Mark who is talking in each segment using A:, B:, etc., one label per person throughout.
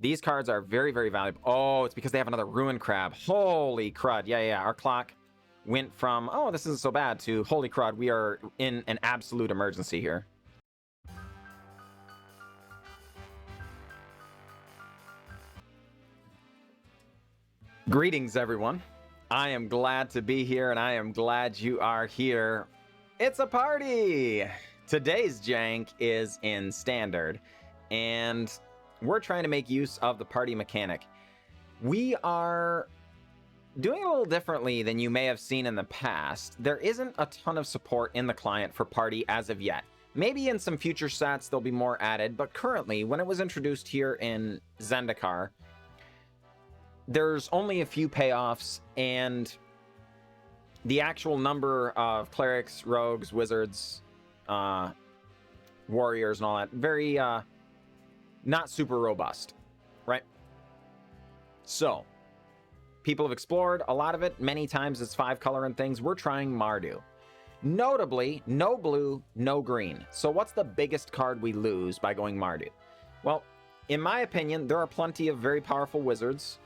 A: These cards are very, very valuable. Oh, it's because they have another Ruin Crab. Holy crud. Yeah. Our clock went from, oh, this isn't so bad, to holy crud, we are in an absolute emergency here. Greetings, everyone. I am glad to be here, and I am glad you are here. It's a party! Today's jank is in Standard, and we're trying to make use of the party mechanic. We are doing it a little differently than you may have seen in the past. There isn't a ton of support in the client for party as of yet. Maybe in some future sets there'll be more added, but currently, when it was introduced here in Zendikar, there's only a few payoffs, and the actual number of clerics, rogues, wizards, warriors, and all that, very not super robust, right? So, people have explored a lot of it. Many times it's 5-color and things. We're trying Mardu. Notably, no blue, no green. So what's the biggest card we lose by going Mardu? Well, in my opinion, there are plenty of very powerful wizards.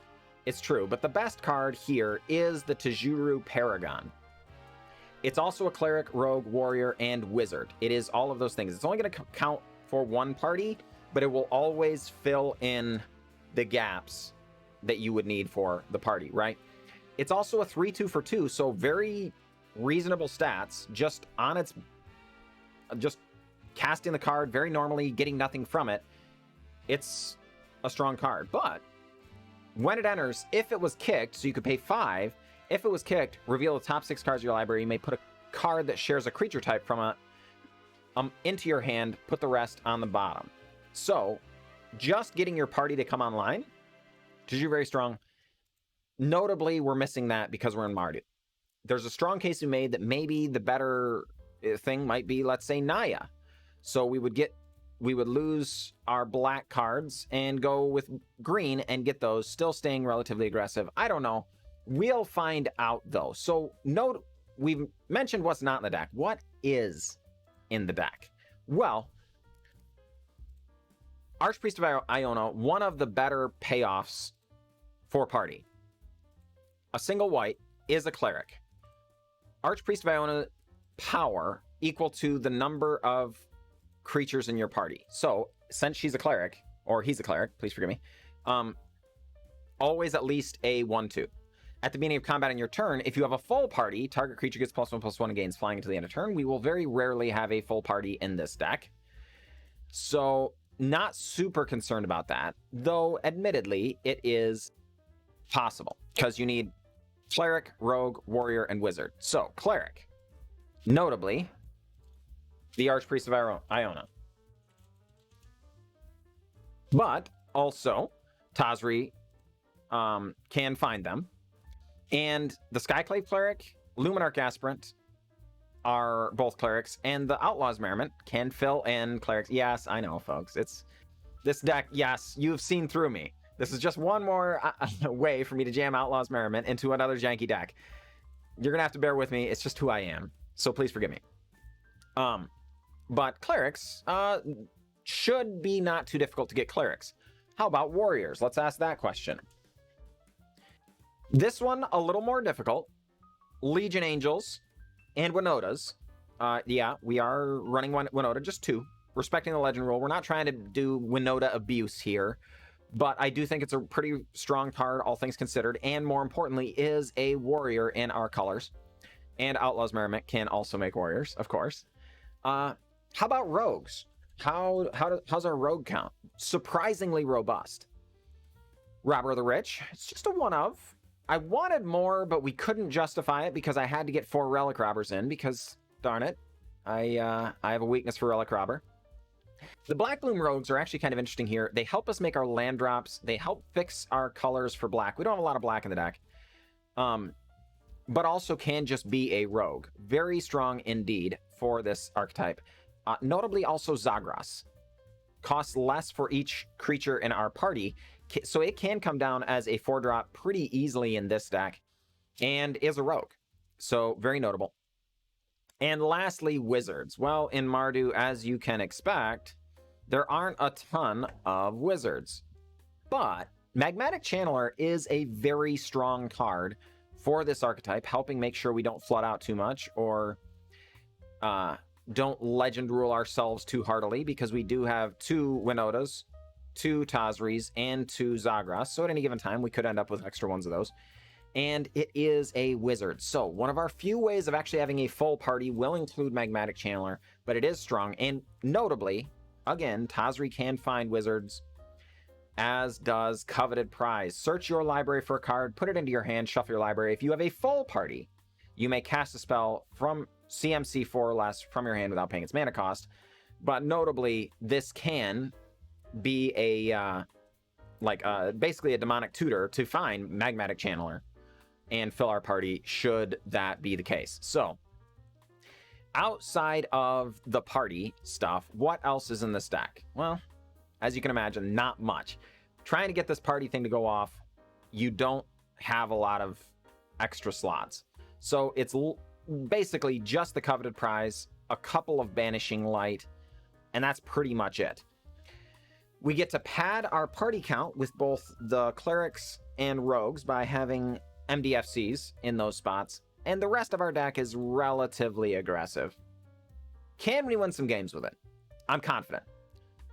A: It's true, but the best card here is the Tazri Paragon. It's also a cleric, rogue, warrior, and wizard. It is all of those things. It's only going to count for one party, but it will always fill in the gaps that you would need for the party, right? It's also a 3-2 for 2, so very reasonable stats, just casting the card very normally, getting nothing from it. It's a strong card, but when it enters, if it was kicked, so you could pay 5, if it was kicked, reveal the top 6 cards of your library. You may put a card that shares a creature type from into your hand, put the rest on the bottom. So, just getting your party to come online, Tazri very strong. Notably, we're missing that because we're in Mardu. There's a strong case we made that maybe the better thing might be, let's say, Naya. So we would lose our black cards and go with green and get those, still staying relatively aggressive. I don't know. We'll find out, though. So note, we've mentioned what's not in the deck. What is in the deck? Well, Archpriest of Iona, one of the better payoffs for party. A single white is a cleric. Archpriest of Iona power equal to the number of creatures in your party. So, since she's a cleric, or he's a cleric, please forgive me, always at least a 1-2. At the beginning of combat in your turn, if you have a full party, target creature gets +1/+1 and gains flying until the end of turn. We will very rarely have a full party in this deck. So, not super concerned about that, though admittedly, it is possible, because you need cleric, rogue, warrior, and wizard. So, cleric. Notably, the Archpriest of Iona. But, also, Tazri can find them. And the Skyclave Cleric, Luminarch Aspirant are both clerics, and the Outlaws Merriment can fill in clerics. Yes, I know, folks. It's this deck. Yes, you've seen through me. This is just one more way for me to jam Outlaws Merriment into another janky deck. You're gonna have to bear with me. It's just who I am. So please forgive me. But clerics should be not too difficult to get clerics. How about warriors? Let's ask that question. This one a little more difficult. Legion Angels and Winotas. Yeah, we are running Winota, just 2. Respecting the legend rule. We're not trying to do Winota abuse here, but I do think it's a pretty strong card, all things considered, and more importantly, is a warrior in our colors. And Outlaws Merriment can also make warriors, of course. How about rogues? How's our rogue count? Surprisingly robust. Robber of the Rich. It's just a 1-of. I wanted more, but we couldn't justify it because I had to get 4 Relic Robbers in because, darn it, I have a weakness for Relic Robber. The Blackbloom Rogues are actually kind of interesting here. They help us make our land drops. They help fix our colors for black. We don't have a lot of black in the deck. But also can just be a rogue. Very strong indeed for this archetype. Notably also Zagras. Costs less for each creature in our party, so it can come down as a 4-drop pretty easily in this deck, and is a rogue. So very notable. And lastly, wizards. Well, in Mardu, as you can expect, there aren't a ton of wizards. But Magmatic Channeler is a very strong card for this archetype, helping make sure we don't flood out too much or don't legend rule ourselves too heartily, because we do have 2 Winotas, 2 Tazris, and 2 Zagras. So at any given time, we could end up with extra ones of those. And it is a wizard. So one of our few ways of actually having a full party will include Magmatic Channeler, but it is strong. And notably, again, Tazri can find wizards, as does Coveted Prize. Search your library for a card, put it into your hand, shuffle your library. If you have a full party, you may cast a spell from CMC 4 or less from your hand without paying its mana cost. But notably, this can be a basically a demonic tutor to find Magmatic Channeler and fill our party should that be the case. So outside of the party stuff, what else is in this deck? Well, as you can imagine, not much. Trying to get this party thing to go off, you don't have a lot of extra slots. So it's basically just the Coveted Prize, a couple of Banishing Light, and that's pretty much it. We get to pad our party count with both the Clerics and Rogues by having MDFCs in those spots, and the rest of our deck is relatively aggressive. Can we win some games with it? I'm confident.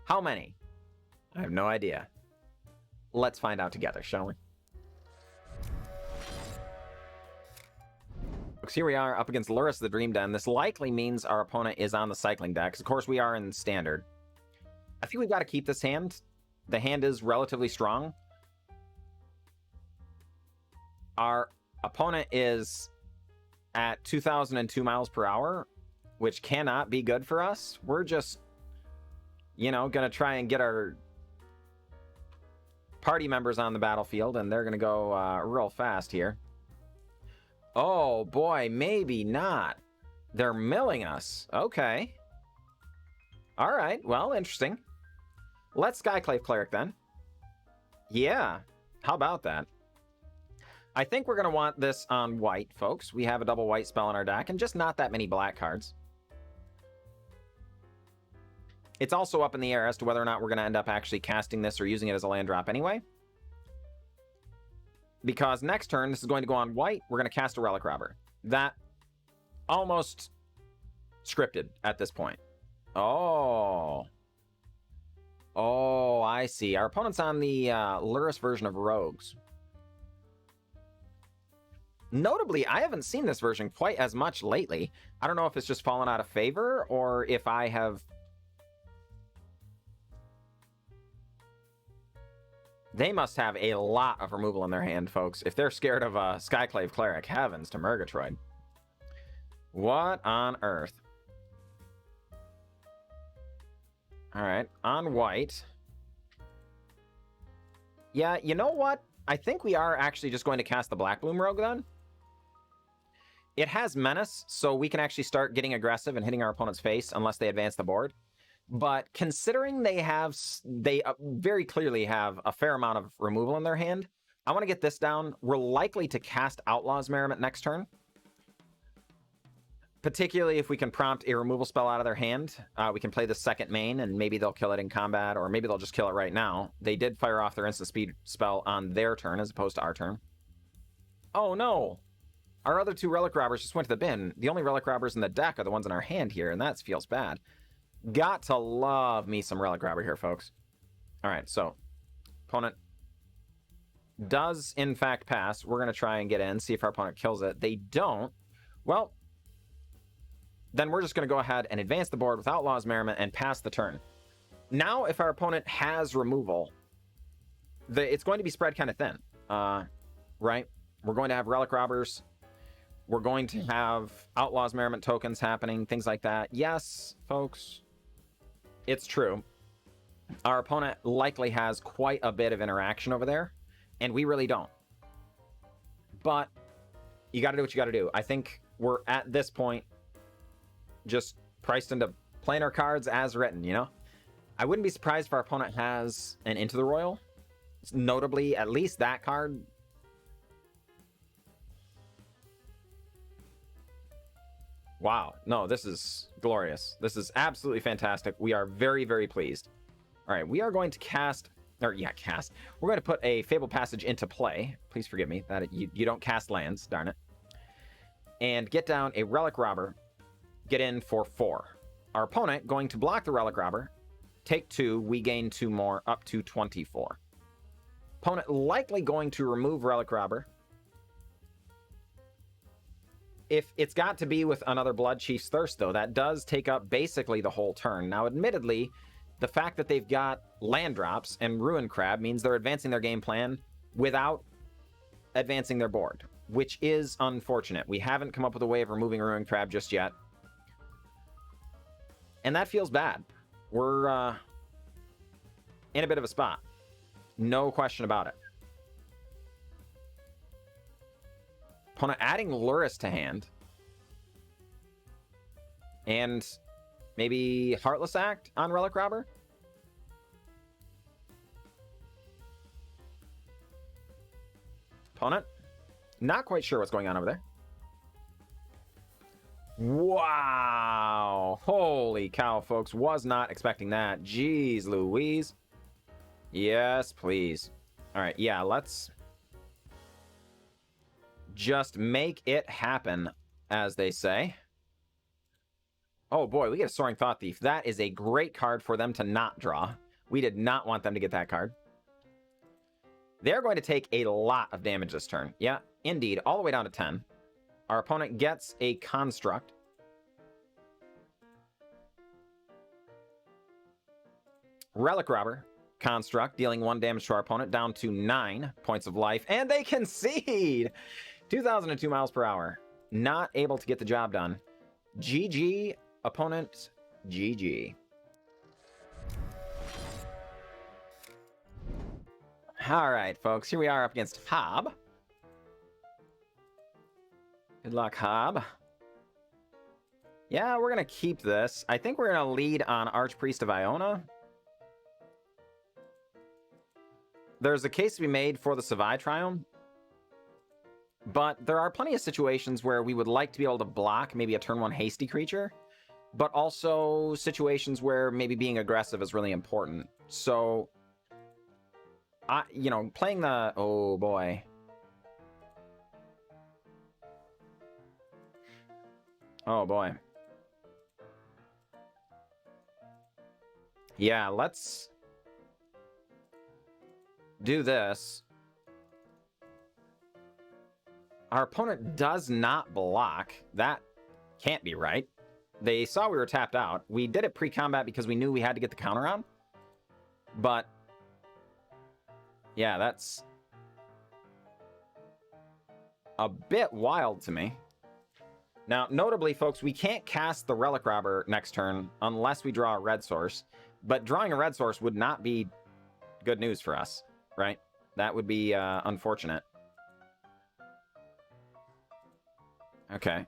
A: How many? I have no idea. Let's find out together, shall we? Here we are up against Lurrus the Dream Den. This likely means our opponent is on the cycling deck, because of course we are in standard. I think we've got to keep this hand. The hand is relatively strong. Our opponent is at 2002 miles per hour, which cannot be good for us. We're just, gonna try and get our party members on the battlefield, and they're gonna go real fast here. Oh boy, maybe not. They're milling us. Okay. All right, well, interesting. Let's Skyclave Cleric then. Yeah, how about that? I think we're going to want this on white, folks. We have a double white spell in our deck, and just not that many black cards. It's also up in the air as to whether or not we're going to end up actually casting this or using it as a land drop anyway. Because next turn, this is going to go on white. We're going to cast a Relic Robber. That almost scripted at this point. Oh, I see. Our opponent's on the Lurrus version of Rogues. Notably, I haven't seen this version quite as much lately. I don't know if it's just fallen out of favor or if I have... They must have a lot of removal in their hand, folks. If they're scared of a Skyclave Cleric, heavens to Murgatroyd. What on earth? Alright, on white. Yeah, you know what? I think we are actually just going to cast the Blackbloom Rogue then. It has Menace, so we can actually start getting aggressive and hitting our opponent's face unless they advance the board. But considering they very clearly have a fair amount of removal in their hand, I want to get this down. We're likely to cast Outlaws Merriment next turn. Particularly if we can prompt a removal spell out of their hand. We can play the second main, and maybe they'll kill it in combat, or maybe they'll just kill it right now. They did fire off their instant speed spell on their turn as opposed to our turn. Oh no! Our other 2 Relic Robbers just went to the bin. The only Relic Robbers in the deck are the ones in our hand here, and that feels bad. Got to love me some Relic Robber here, folks. Alright, so opponent does in fact pass. We're going to try and get in, see if our opponent kills it. They don't. Well, then we're just going to go ahead and advance the board with Outlaws Merriment and pass the turn. Now, if our opponent has removal, it's going to be spread kind of thin, right? We're going to have Relic Robbers. We're going to have Outlaws Merriment tokens happening, things like that. Yes, folks, it's true. Our opponent likely has quite a bit of interaction over there, and we really don't. But you got to do what you got to do. I think we're at this point just priced into playing our cards as written, I wouldn't be surprised if our opponent has an Into the Royal. Notably, at least that card. Wow. No, this is glorious. This is absolutely fantastic. We are very, very pleased. All right, we are going to cast Or, yeah, cast. We're going to put a Fabled Passage into play. Please forgive me that you don't cast lands, darn it. And get down a Relic Robber. Get in for 4. Our opponent going to block the Relic Robber. Take 2. We gain 2 more, up to 24. Opponent likely going to remove Relic Robber. If it's got to be with another Blood Chief's Thirst, though, that does take up basically the whole turn. Now, admittedly, the fact that they've got land drops and Ruin Crab means they're advancing their game plan without advancing their board, which is unfortunate. We haven't come up with a way of removing Ruin Crab just yet. And that feels bad. We're in a bit of a spot. No question about it. Opponent adding Lurrus to hand. And maybe Heartless Act on Relic Robber? Opponent? Not quite sure what's going on over there. Wow! Holy cow, folks. Was not expecting that. Jeez Louise. Yes, please. Alright, yeah, let's just make it happen, as they say. Oh boy, we get a Soaring Thought Thief. That is a great card for them to not draw. We did not want them to get that card. They're going to take a lot of damage this turn. Yeah, indeed, all the way down to 10. Our opponent gets a Construct. Relic Robber. Construct, dealing 1 damage to our opponent, down to 9 points of life. And they concede! 2,002 miles per hour. Not able to get the job done. GG, opponent, GG. All right, folks, here we are up against Hob. Good luck, Hob. Yeah, we're going to keep this. I think we're going to lead on Archpriest of Iona. There's a case to be made for the Savai Triumph. But there are plenty of situations where we would like to be able to block maybe a turn 1 hasty creature, but also situations where maybe being aggressive is really important. So, you know, playing the... Oh, boy. Oh, boy. Yeah, let's do this. Our opponent does not block. That can't be right. They saw we were tapped out. We did it pre-combat because we knew we had to get the counter on. But, yeah, that's a bit wild to me. Now, notably, folks, we can't cast the Relic Robber next turn unless we draw a red source. But drawing a red source would not be good news for us, right? That would be unfortunate. Okay.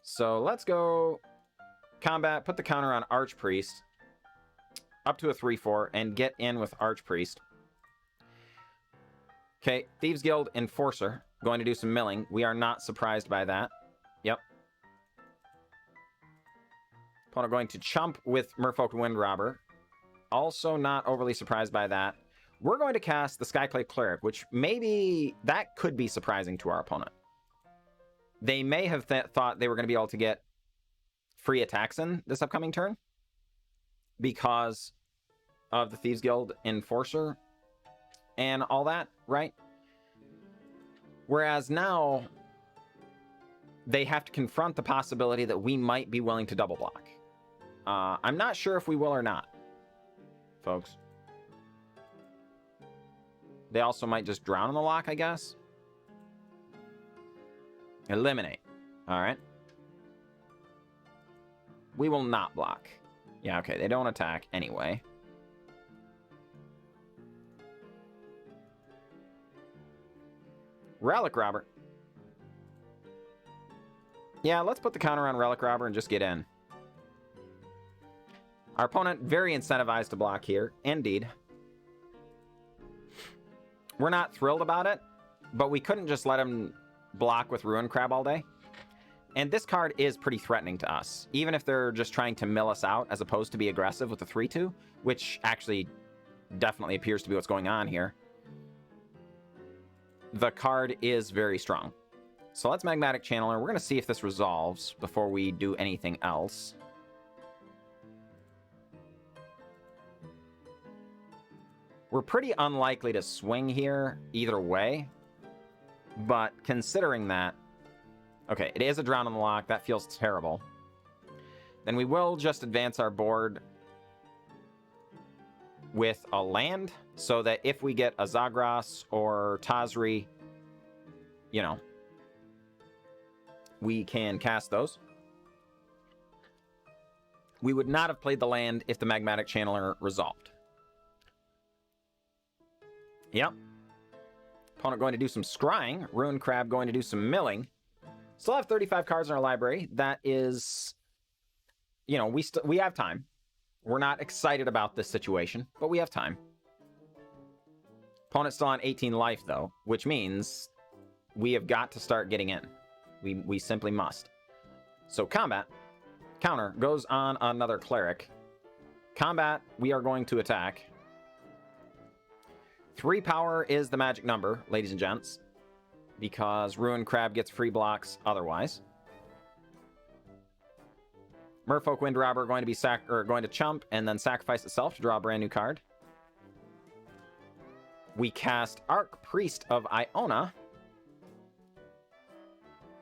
A: So let's go combat, put the counter on Archpriest up to a 3/4 and get in with Archpriest. Okay, Thieves Guild Enforcer going to do some milling. We are not surprised by that. Yep. Opponent going to chump with Merfolk Wind Robber. Also not overly surprised by that. We're going to cast the Skyclave Cleric, which maybe that could be surprising to our opponent. They may have thought they were going to be able to get free attacks in this upcoming turn because of the Thieves Guild Enforcer and all that, right? Whereas now they have to confront the possibility that we might be willing to double block. I'm not sure if we will or not, folks. They also might just drown in the lock, I guess. Eliminate. All right. We will not block. Yeah, okay. They don't attack anyway. Relic Robber. Yeah, let's put the counter on Relic Robber and just get in. Our opponent very incentivized to block here. Indeed. We're not thrilled about it, but we couldn't just let him block with Ruin Crab all day. And this card is pretty threatening to us, even if they're just trying to mill us out as opposed to be aggressive with the 3-2, which actually definitely appears to be what's going on here. The card is very strong. So let's Magmatic Channeler. We're going to see if this resolves before we do anything else. We're pretty unlikely to swing here either way, but considering that, okay, it is a Drown on the Lock. That feels terrible. Then we will just advance our board with a land so that if we get a Zagras or Tazri, you know, we can cast those. We would not have played the land if the Magmatic Channeler resolved. Yep. Opponent going to do some scrying. Ruin Crab going to do some milling. Still have 35 cards in our library. That is, you know, we have time. We're not excited about this situation, but we have time. Opponent's still on 18 life, though, which means we have got to start getting in. We simply must. So combat. Counter goes on another cleric. Combat, we are going to attack. 3 power is the magic number, ladies and gents, because Ruin Crab gets free blocks otherwise. Merfolk Wind Robber going to be going to chump and then sacrifice itself to draw a brand new card. We cast Archpriest of Iona.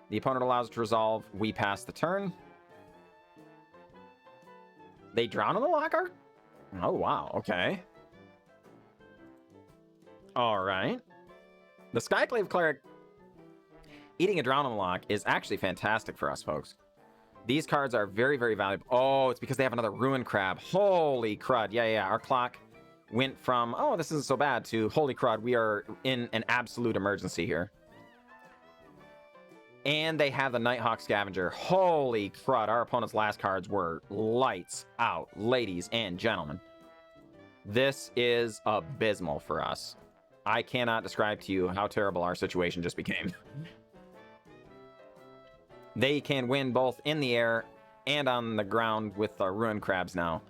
A: The opponent allows it to resolve. We pass the turn. They drown on the locker? Oh, wow. Okay. All right. The Skyclave Cleric eating a Drown on the Lock is actually fantastic for us, folks. These cards are very, very valuable. Oh, it's because they have another Ruin Crab. Holy crud. Yeah. Our clock went from, oh, this isn't so bad, to holy crud, we are in an absolute emergency here. And they have the Nighthawk Scavenger. Holy crud, our opponent's last cards were lights out, ladies and gentlemen. This is abysmal for us. I cannot describe to you how terrible our situation just became. They can win both in the air and on the ground with our Ruin Crabs now.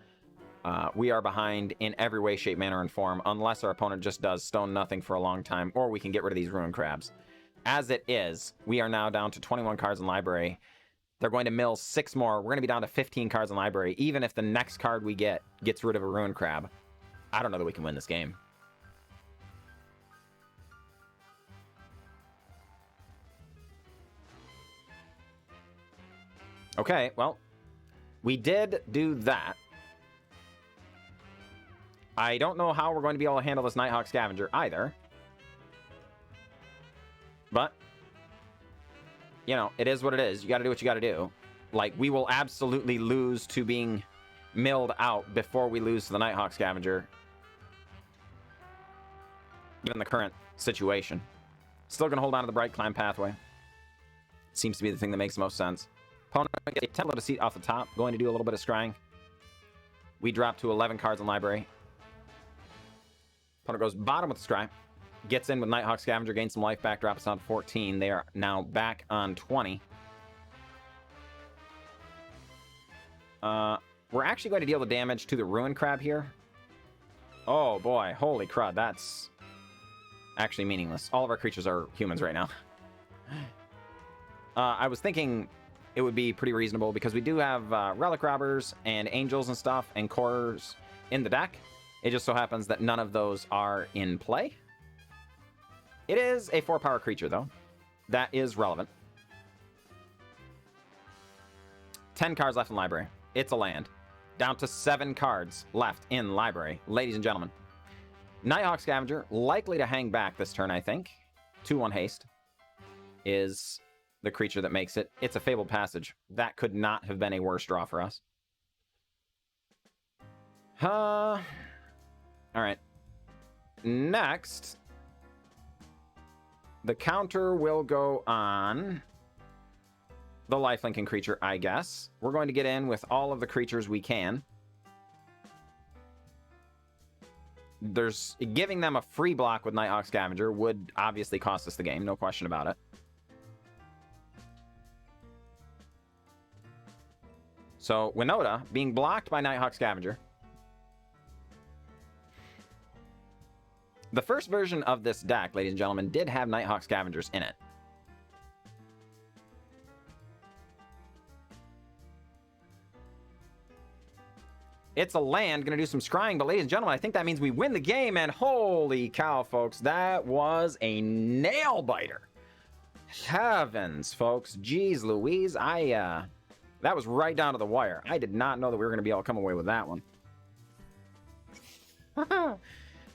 A: We are behind in every way, shape, manner, and form, unless our opponent just does stone nothing for a long time, or we can get rid of these Ruin Crabs. As it is, we are now down to 21 cards in library. They're going to mill 6 more. We're going to be down to 15 cards in library, even if the next card we get gets rid of a Ruin Crab. I don't know that we can win this game. Okay, well, we did do that. I don't know how we're going to be able to handle this Nighthawk Scavenger either. But, you know, it is what it is. You got to do what you got to do. Like, we will absolutely lose to being milled out before we lose to the Nighthawk Scavenger, given the current situation. Still going to hold on to the Bright Climb Pathway. Seems to be the thing that makes the most sense. Opponent gets a template of seat off the top, going to do a little bit of scrying. We drop to 11 cards in library. Opponent goes bottom with the scry. Gets in with Nighthawk Scavenger, gains some life back, drops down to 14. They are now back on 20. We're actually going to deal the damage to the Ruin Crab here. Oh boy, holy crud, that's actually meaningless. All of our creatures are humans right now. I was thinking it would be pretty reasonable because we do have Relic Robbers and Angels and stuff and Cores in the deck. It just so happens that none of those are in play. It is a 4-power creature, though. That is relevant. 10 cards left in library. It's a land. Down to 7 cards left in library, ladies and gentlemen. Nighthawk Scavenger, likely to hang back this turn, I think. 2-1 haste is the creature that makes it. It's a Fabled Passage. That could not have been a worse draw for us. All right. Next, the counter will go on the lifelinking creature, I guess. We're going to get in with all of the creatures we can. There's giving them a free block with Nighthawk Scavenger would obviously cost us the game, no question about it. So, Winota being blocked by Nighthawk Scavenger. The first version of this deck, ladies and gentlemen, did have Nighthawk Scavengers in it. It's a land, gonna do some scrying, but ladies and gentlemen, I think that means we win the game, and holy cow, folks, that was a nail-biter. Heavens, folks. Jeez Louise, that was right down to the wire. I did not know that we were gonna be able to come away with that one.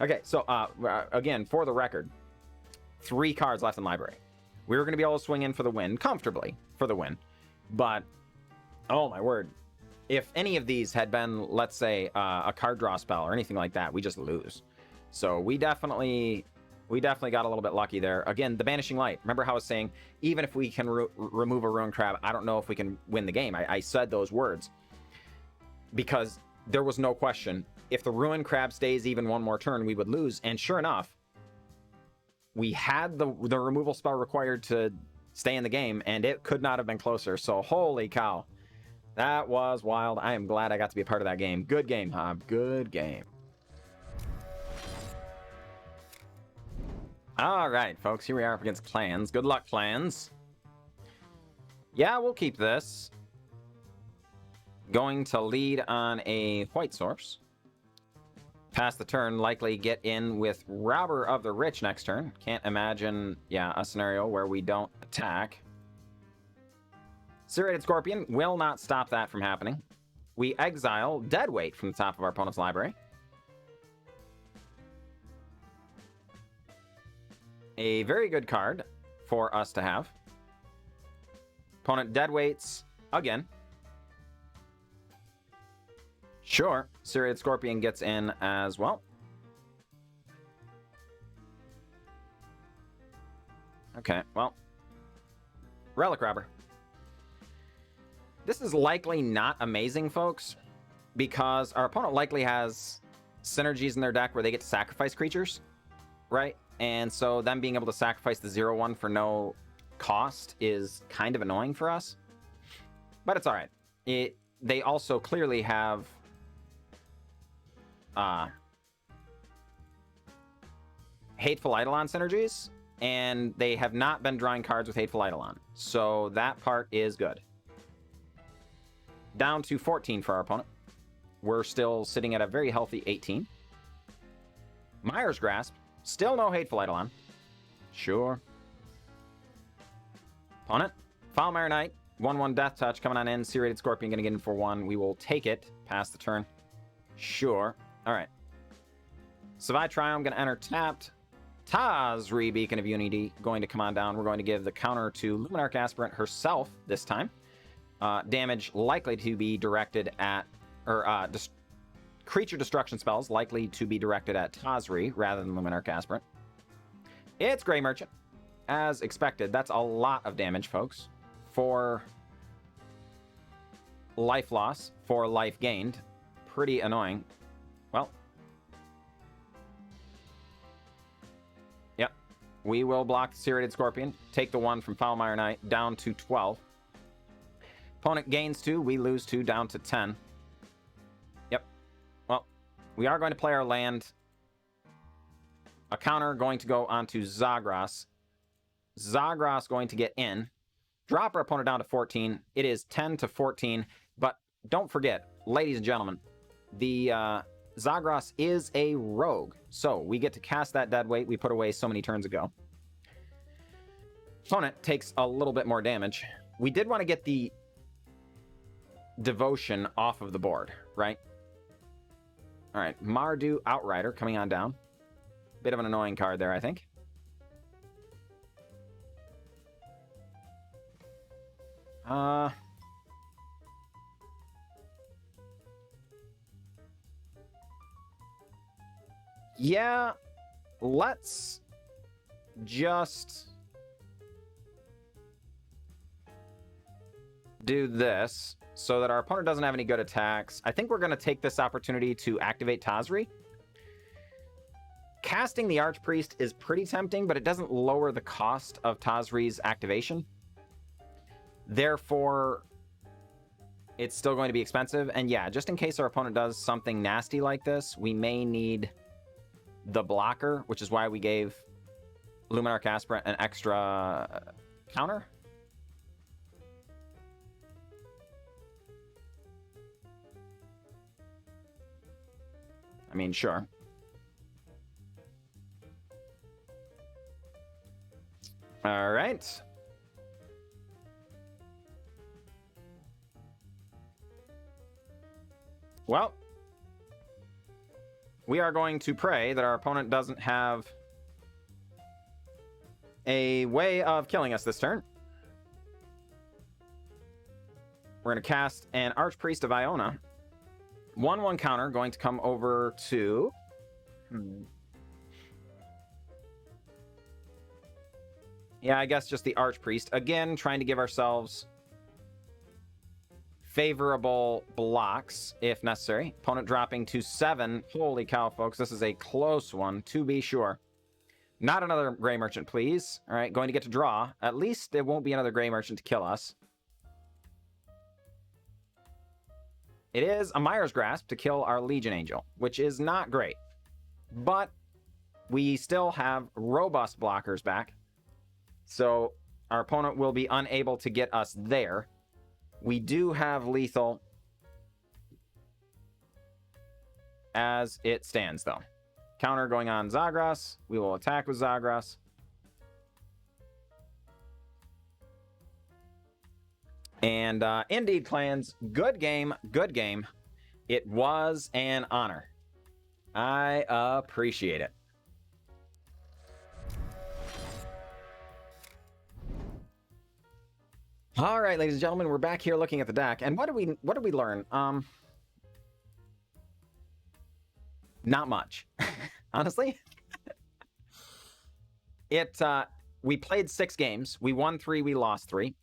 A: Okay, so, again, for the record, 3 cards left in library. We were gonna be able to swing in for the win, comfortably, for the win, but, oh my word. If any of these had been, let's say, a card draw spell or anything like that, we just lose. So we definitely got a little bit lucky there. Again, the Banishing Light. Remember how I was saying, even if we can remove a Ruin Crab, I don't know if we can win the game. I said those words because there was no question. If the Ruin Crab stays even one more turn, we would lose. And sure enough, we had the removal spell required to stay in the game, and it could not have been closer. So holy cow. That was wild. I am glad I got to be a part of that game. Good game, Hob. Good game. All right, folks. Here we are up against clans. Good luck, clans. Yeah, we'll keep this. Going to lead on a white source. Pass the turn. Likely get in with Robber of the Rich next turn. Can't imagine, yeah, a scenario where we don't attack. Serrated Scorpion will not stop that from happening. We exile Deadweight from the top of our opponent's library. A very good card for us to have. Opponent Deadweights again. Sure, Serrated Scorpion gets in as well. Okay, well. Relic Robber. This is likely not amazing, folks, because our opponent likely has synergies in their deck where they get to sacrifice creatures, right? And so them being able to sacrifice the 0/1 for no cost is kind of annoying for us. But it's all right. They also clearly have Hateful Eidolon synergies, and they have not been drawing cards with Hateful Eidolon. So that part is good. Down to 14 for our opponent. We're still sitting at a very healthy 18. Mire's Grasp. Still no Hateful Eidolon. Sure. Opponent. Foulmire Knight. 1/1 Death Touch coming on in. Serrated Scorpion going to get in for 1. We will take it. Pass the turn. Sure. All right. Savai Triumph going to enter tapped. Tazri, Beacon of Unity, going to come on down. We're going to give the counter to Luminarch Aspirant herself this time. Damage likely to be directed at, or creature destruction spells likely to be directed at Tazri rather than Luminarch Aspirant. It's Grey Merchant. As expected, that's a lot of damage, folks. For life loss, for life gained. Pretty annoying. Well. Yep. We will block the Serrated Scorpion. Take the 1 from Foulmire Knight down to 12. Opponent gains 2, we lose 2, down to 10. Yep. Well, we are going to play our land. A counter going to go onto Zagras. Zagras going to get in. Drop our opponent down to 14. It is 10 to 14. But don't forget, ladies and gentlemen, the Zagras is a rogue. So we get to cast that Deadweight we put away so many turns ago. Opponent takes a little bit more damage. We did want to get the Devotion off of the board, right? All right, Mardu Outrider coming on down. Bit of an annoying card there, I think. Yeah, let's just do this so that our opponent doesn't have any good attacks. I think we're going to take this opportunity to activate Tazri. Casting the Archpriest is pretty tempting, but it doesn't lower the cost of Tazri's activation. Therefore, it's still going to be expensive. And yeah, just in case our opponent does something nasty like this, we may need the blocker, which is why we gave Luminarch Aspirant an extra counter. I mean, sure. All right. Well, we are going to pray that our opponent doesn't have a way of killing us this turn. We're going to cast an Archpriest of Iona. 1/1 counter going to come over to... Yeah, I guess just the Archpriest. Again, trying to give ourselves favorable blocks if necessary. Opponent dropping to 7. Holy cow, folks. This is a close one, to be sure. Not another Gray Merchant, please. All right, going to get to draw. At least there won't be another Gray Merchant to kill us. It is a Mire's Grasp to kill our Legion Angel, which is not great. But we still have robust blockers back. So our opponent will be unable to get us there. We do have lethal as it stands, though. Counter going on Zagras. We will attack with Zagras. And indeed, clans, good game, good game. It was an honor. I appreciate it. All right, ladies and gentlemen, we're back here looking at the deck, and what did we learn? Not much, honestly. We played 6 games. We won 3. We lost 3.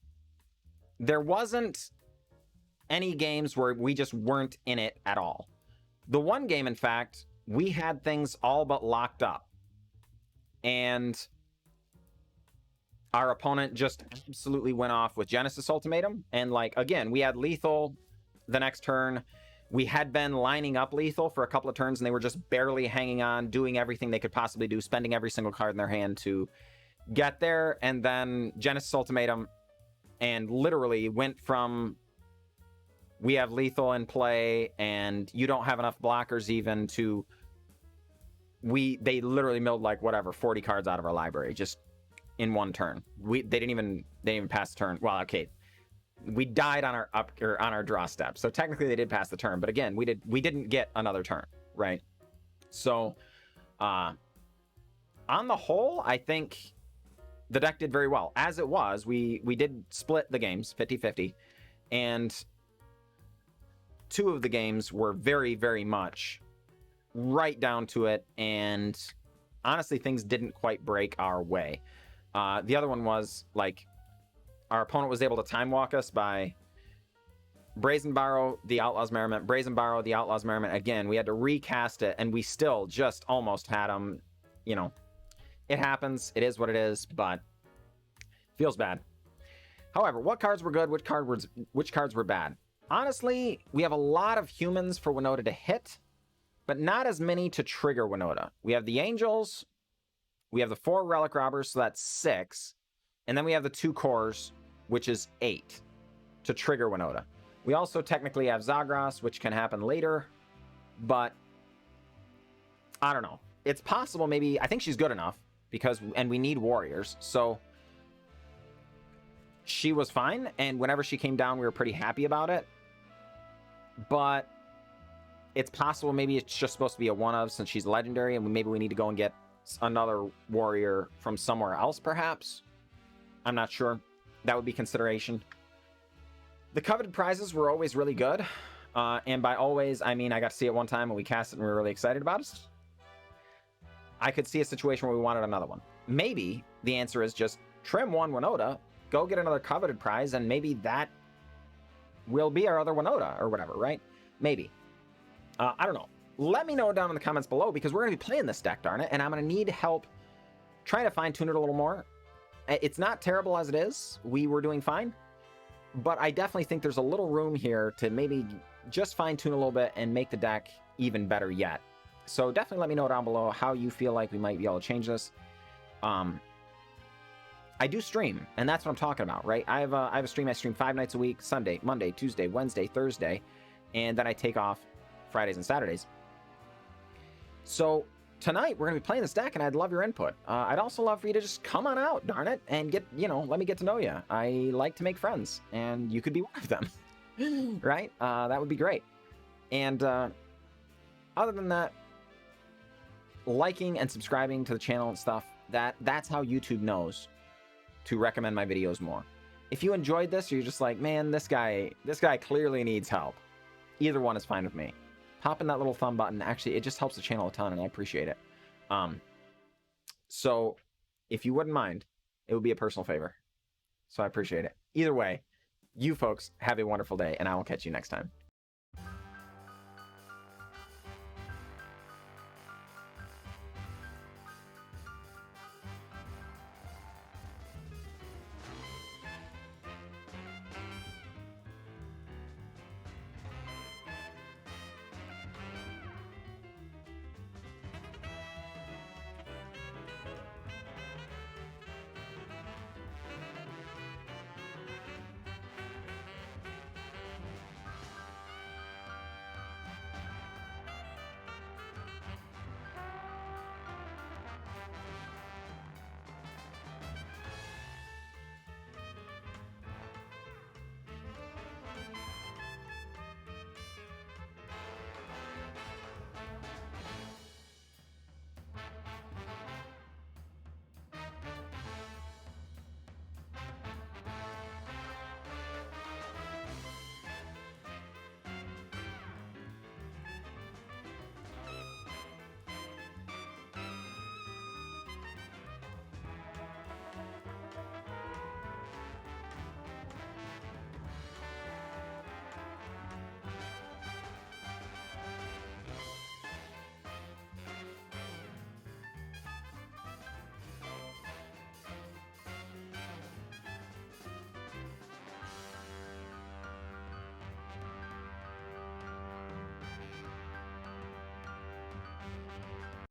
A: There wasn't any games where we just weren't in it at all. The one game, in fact, we had things all but locked up, and our opponent just absolutely went off with Genesis Ultimatum. And, like, again, we had lethal the next turn. We had been lining up lethal for a couple of turns, and they were just barely hanging on, doing everything they could possibly do, spending every single card in their hand to get there. And then Genesis Ultimatum, and literally went from we have lethal in play, and you don't have enough blockers even, to they literally milled, like, whatever, 40 cards out of our library, just in one turn. They didn't even pass the turn. Well, okay, we died on our draw step, so technically they did pass the turn, but again, we didn't get another turn, right? So on the whole, I think the deck did very well. As it was, we did split the games 50-50, and 2 of the games were very, very much right down to it, and honestly, things didn't quite break our way. The other one was, like, our opponent was able to time walk us by Brazen Borrow, the Outlaws Merriment, Brazen Borrow, the Outlaws Merriment. Again, we had to recast it, and we still just almost had them. You know, it happens. It is what it is, but feels bad. However, what cards were good? Which cards were bad? Honestly, we have a lot of humans for Winota to hit, but not as many to trigger Winota. We have the Angels. We have the 4 Relic Robbers, so that's 6. And then we have the 2 Cores, which is 8, to trigger Winota. We also technically have Zagras, which can happen later, but I don't know. It's possible maybe, I think she's good enough, and we need warriors, so she was fine, and whenever she came down, we were pretty happy about it. But it's possible maybe it's just supposed to be a one-of since she's legendary, and maybe we need to go and get another warrior from somewhere else, perhaps. I'm not sure. That would be consideration. The coveted prizes were always really good. And by always, I mean I got to see it one time and we cast it and we were really excited about it. I could see a situation where we wanted another one. Maybe the answer is just trim one Winota, go get another coveted prize, and maybe that will be our other Winota or whatever, right? Maybe. I don't know. Let me know down in the comments below, because we're going to be playing this deck, darn it, and I'm going to need help trying to fine-tune it a little more. It's not terrible as it is. We were doing fine. but I definitely think there's a little room here to maybe just fine-tune a little bit and make the deck even better yet. So definitely let me know down below how you feel like we might be able to change this. I do stream, and that's what I'm talking about, right? I have a stream. I stream 5 nights a week: Sunday, Monday, Tuesday, Wednesday, Thursday, and then I take off Fridays and Saturdays. So tonight we're gonna be playing this deck, and I'd love your input. I'd also love for you to just come on out, darn it, and get, you know, let me get to know you. I like to make friends, and you could be one of them, right? That would be great. And other than that, liking and subscribing to the channel and stuff, that's how YouTube knows to recommend my videos more. If you enjoyed this, or you're just like, man, this guy clearly needs help, either one is fine with me. Pop in that little thumb button. Actually, it just helps the channel a ton, and I appreciate it. So if you wouldn't mind, it would be a personal favor. So I appreciate it. Either way, you folks have a wonderful day, and I will catch you next time.